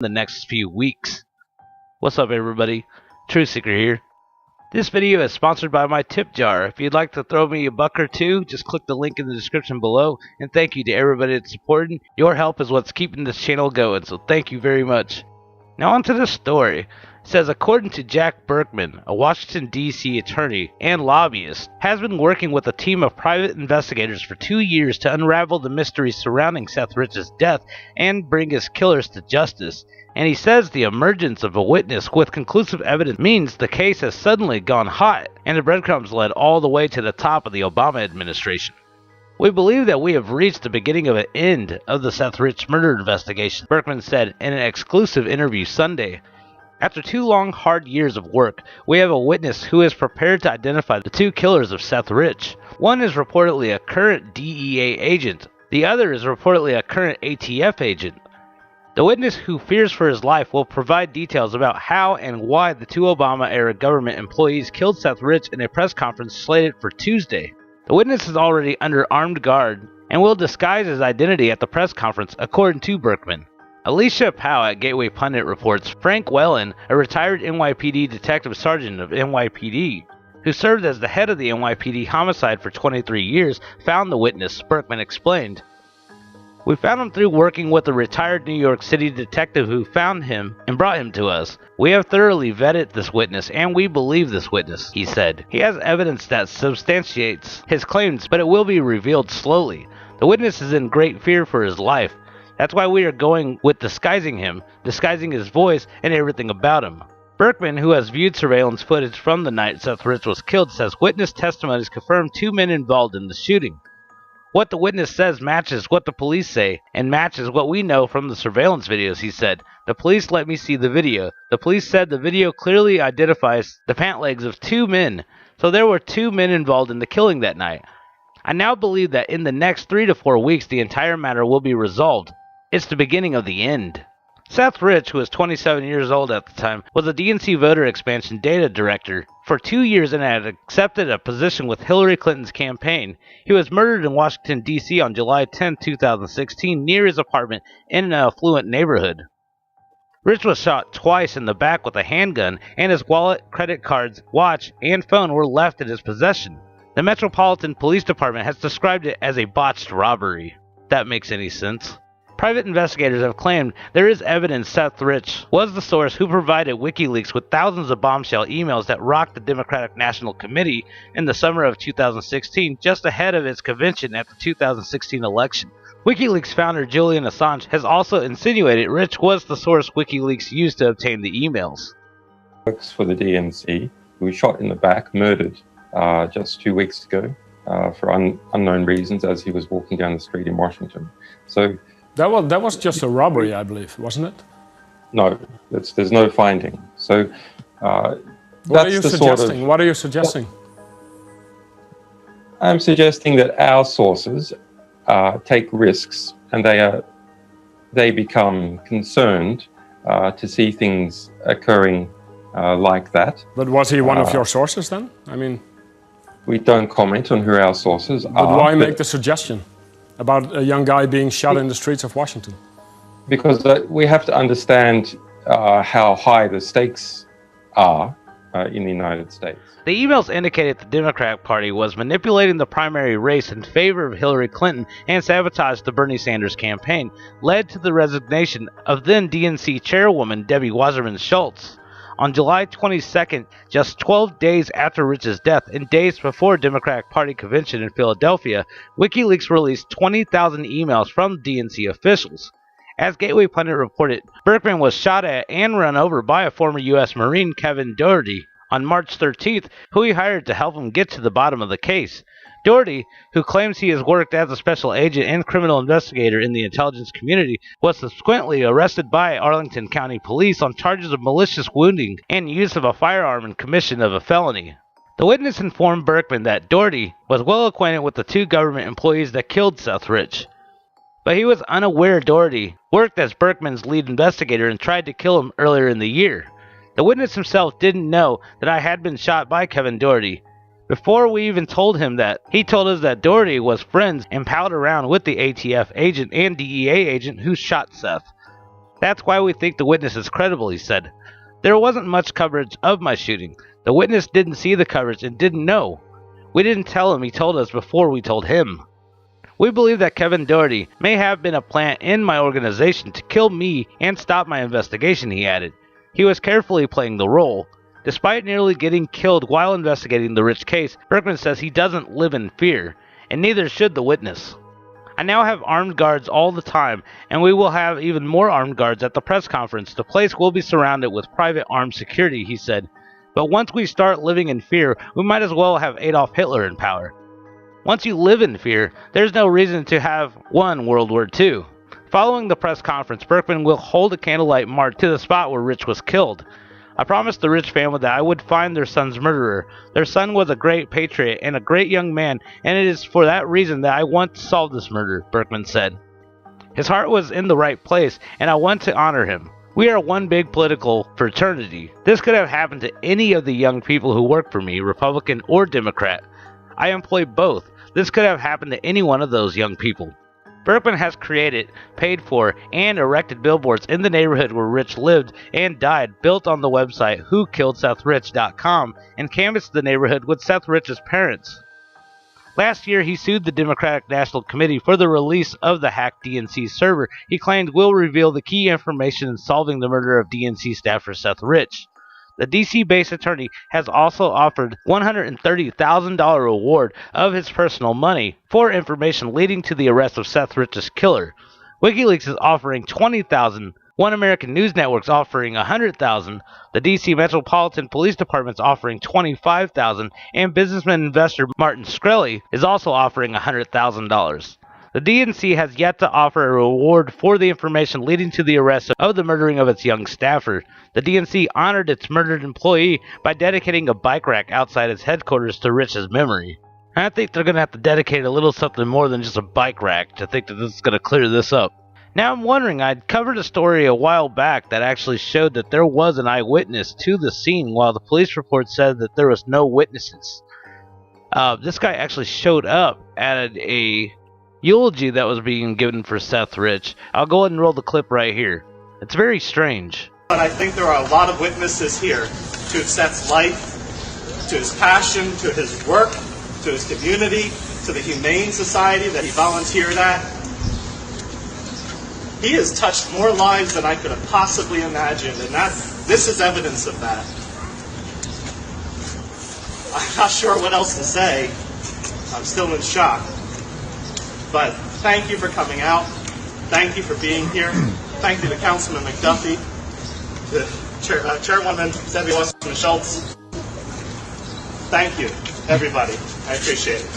the next few weeks. What's up, everybody? Truth Seeker here. This video is sponsored by my tip jar. If you'd like to throw me a buck or two, just click the link in the description below. And thank you to everybody that's supporting. Your help is what's keeping this channel going, so thank you very much. Now onto the story. It says, according to Jack Berkman, a Washington, D.C. attorney and lobbyist, has been working with a team of private investigators for 2 years to unravel the mystery surrounding Seth Rich's death and bring his killers to justice. And he says the emergence of a witness with conclusive evidence means the case has suddenly gone hot, and the breadcrumbs led all the way to the top of the Obama administration. We believe that we have reached the beginning of an end of the Seth Rich murder investigation, Berkman said in an exclusive interview Sunday. After 2 long, hard years of work, we have a witness who is prepared to identify the 2 killers of Seth Rich. One is reportedly a current DEA agent. The other is reportedly a current ATF agent. The witness, who fears for his life, will provide details about how and why the 2 Obama-era government employees killed Seth Rich in a press conference slated for Tuesday. The witness is already under armed guard and will disguise his identity at the press conference, according to Berkman. Alicia Powell at Gateway Pundit reports Frank Whelan, a retired NYPD detective sergeant of NYPD, who served as the head of the NYPD homicide for 23 years, found the witness, Berkman explained. We found him through working with a retired New York City detective who found him and brought him to us. We have thoroughly vetted this witness, and we believe this witness, he said. He has evidence that substantiates his claims, but it will be revealed slowly. The witness is in great fear for his life. That's why we are going with disguising him, disguising his voice and everything about him. Berkman, who has viewed surveillance footage from the night Seth Rich was killed, says witness testimonies confirm 2 men involved in the shooting. What the witness says matches what the police say, and matches what we know from the surveillance videos, he said. The police let me see the video. The police said the video clearly identifies the pant legs of 2 men, so there were 2 men involved in the killing that night. I now believe that in the next 3 to 4 weeks the entire matter will be resolved. It's the beginning of the end. Seth Rich, who was 27 years old at the time, was a DNC voter expansion data director for 2 years and had accepted a position with Hillary Clinton's campaign. He was murdered in Washington, D.C. on July 10, 2016, near his apartment in an affluent neighborhood. Rich was shot twice in the back with a handgun, and his wallet, credit cards, watch, and phone were left in his possession. The Metropolitan Police Department has described it as a botched robbery. If that makes any sense. Private investigators have claimed there is evidence Seth Rich was the source who provided WikiLeaks with thousands of bombshell emails that rocked the Democratic National Committee in the summer of 2016, just ahead of its convention at the 2016 election. WikiLeaks founder Julian Assange has also insinuated Rich was the source WikiLeaks used to obtain the emails. Works for the DNC, who was shot in the back, murdered just 2 weeks ago for unknown reasons as he was walking down the street in Washington. So. That was just a robbery, I believe, wasn't it? No, there's no finding. So what are you suggesting? What are you suggesting? I'm suggesting that our sources take risks, and they become concerned to see things occurring like that. But was he one of your sources then? I mean, we don't comment on who our sources are. But why make the suggestion about a young guy being shot in the streets of Washington? Because we have to understand how high the stakes are in the United States. The emails indicated the Democratic Party was manipulating the primary race in favor of Hillary Clinton and sabotaged the Bernie Sanders campaign, led to the resignation of then DNC chairwoman Debbie Wasserman Schultz. On July 22nd, just 12 days after Rich's death and days before Democratic Party convention in Philadelphia, WikiLeaks released 20,000 emails from DNC officials. As Gateway Pundit reported, Berkman was shot at and run over by a former U.S. Marine, Kevin Doherty, on March 13th, who he hired to help him get to the bottom of the case. Doherty, who claims he has worked as a special agent and criminal investigator in the intelligence community, was subsequently arrested by Arlington County Police on charges of malicious wounding and use of a firearm and commission of a felony. The witness informed Berkman that Doherty was well acquainted with the 2 government employees that killed Seth Rich, but he was unaware Doherty worked as Berkman's lead investigator and tried to kill him earlier in the year. The witness himself didn't know that I had been shot by Kevin Doherty. Before we even told him that, he told us that Doherty was friends and palled around with the ATF agent and DEA agent who shot Seth. That's why we think the witness is credible, he said. There wasn't much coverage of my shooting. The witness didn't see the coverage and didn't know. We didn't tell him, he told us before we told him. We believe that Kevin Doherty may have been a plant in my organization to kill me and stop my investigation, he added. He was carefully playing the role. Despite nearly getting killed while investigating the Rich case, Berkman says he doesn't live in fear, and neither should the witness. I now have armed guards all the time, and we will have even more armed guards at the press conference. The place will be surrounded with private armed security, he said. But once we start living in fear, we might as well have Adolf Hitler in power. Once you live in fear, there's no reason to have one World War II. Following the press conference, Berkman will hold a candlelight march to the spot where Rich was killed. I promised the Rich family that I would find their son's murderer. Their son was a great patriot and a great young man, and it is for that reason that I want to solve this murder, Berkman said. His heart was in the right place, and I want to honor him. We are one big political fraternity. This could have happened to any of the young people who work for me, Republican or Democrat. I employ both. This could have happened to any one of those young people. Berkman has created, paid for, and erected billboards in the neighborhood where Rich lived and died, built on the website WhoKilledSethRich.com, and canvassed the neighborhood with Seth Rich's parents. Last year, he sued the Democratic National Committee for the release of the hacked DNC server he claimed will reveal the key information in solving the murder of DNC staffer Seth Rich. The DC-based attorney has also offered $130,000 reward of his personal money for information leading to the arrest of Seth Rich's killer. WikiLeaks is offering $20,000, One American News Network's offering $100,000, the DC Metropolitan Police Department's offering $25,000, and businessman investor Martin Shkreli is also offering $100,000. The DNC has yet to offer a reward for the information leading to the arrest of the murdering of its young staffer. The DNC honored its murdered employee by dedicating a bike rack outside its headquarters to Rich's memory. I think they're going to have to dedicate a little something more than just a bike rack to think that this is going to clear this up. Now I'm wondering, I'd covered a story a while back that actually showed that there was an eyewitness to the scene while the police report said that there was no witnesses. This guy actually showed up at a eulogy that was being given for Seth Rich. I'll go ahead and roll the clip right here. It's very strange. But I think there are a lot of witnesses here to Seth's life, to his passion, to his work, to his community, to the Humane Society that he volunteered at. He has touched more lives than I could have possibly imagined, and this is evidence of that. I'm not sure what else to say. I'm still in shock. But thank you for coming out. Thank you for being here. Thank you to Councilman McDuffie, to Chairwoman Debbie Wasserman-Schultz. Thank you, everybody. I appreciate it.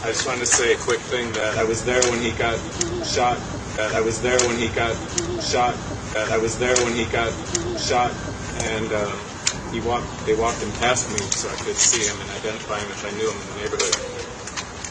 I just wanted to say a quick thing that I was there when he got shot. That I was there when he got shot. That I was there when he got shot, and they walked him past me so I could see him and identify him if I knew him in the neighborhood.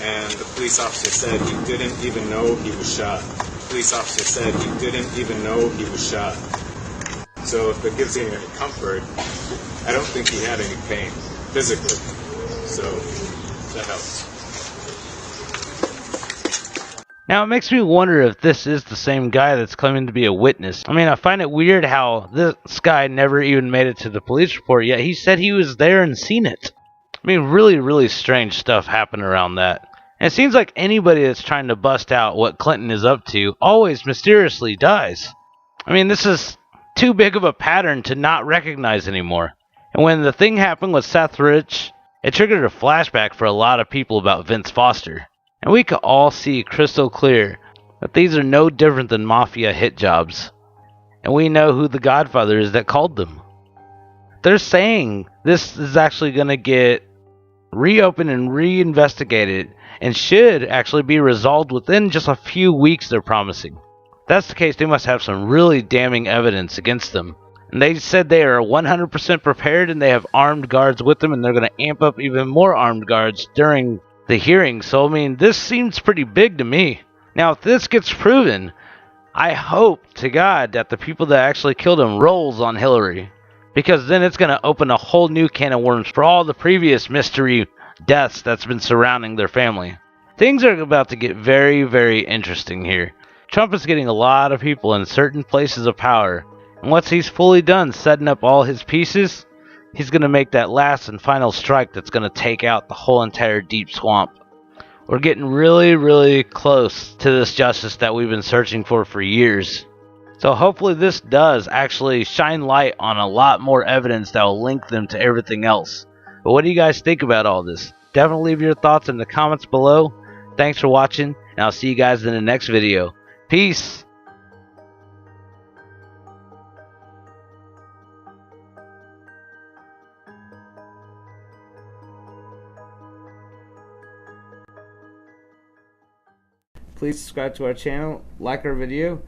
And the police officer said he didn't even know he was shot. The police officer said he didn't even know he was shot. So if it gives you any comfort, I don't think he had any pain physically. So that helps. Now, it makes me wonder if this is the same guy that's claiming to be a witness. I mean, I find it weird how this guy never even made it to the police report, yet he said he was there and seen it. I mean, really, really strange stuff happened around that. And it seems like anybody that's trying to bust out what Clinton is up to always mysteriously dies. I mean, this is too big of a pattern to not recognize anymore. And when the thing happened with Seth Rich, it triggered a flashback for a lot of people about Vince Foster. And we could all see crystal clear that these are no different than mafia hit jobs. And we know who the Godfather is that called them. They're saying this is actually going to get reopened and reinvestigated and should actually be resolved within just a few weeks, they're promising. If that's the case, they must have some really damning evidence against them. And they said they are 100% prepared and they have armed guards with them, and they're going to amp up even more armed guards during the hearing. So, I mean, this seems pretty big to me. Now, if this gets proven, I hope to God that the people that actually killed him rolls on Hillary. because then it's going to open a whole new can of worms for all the previous mystery deaths that's been surrounding their family. Things are about to get very, very interesting here. Trump is getting a lot of people in certain places of power, and once he's fully done setting up all his pieces, he's going to make that last and final strike that's going to take out the whole entire deep swamp. We're getting really, really close to this justice that we've been searching for years. So hopefully this does actually shine light on a lot more evidence that will link them to everything else. But what do you guys think about all this? Definitely leave your thoughts in the comments below. Thanks for watching, and I'll see you guys in the next video. Peace! Please subscribe to our channel, like our video,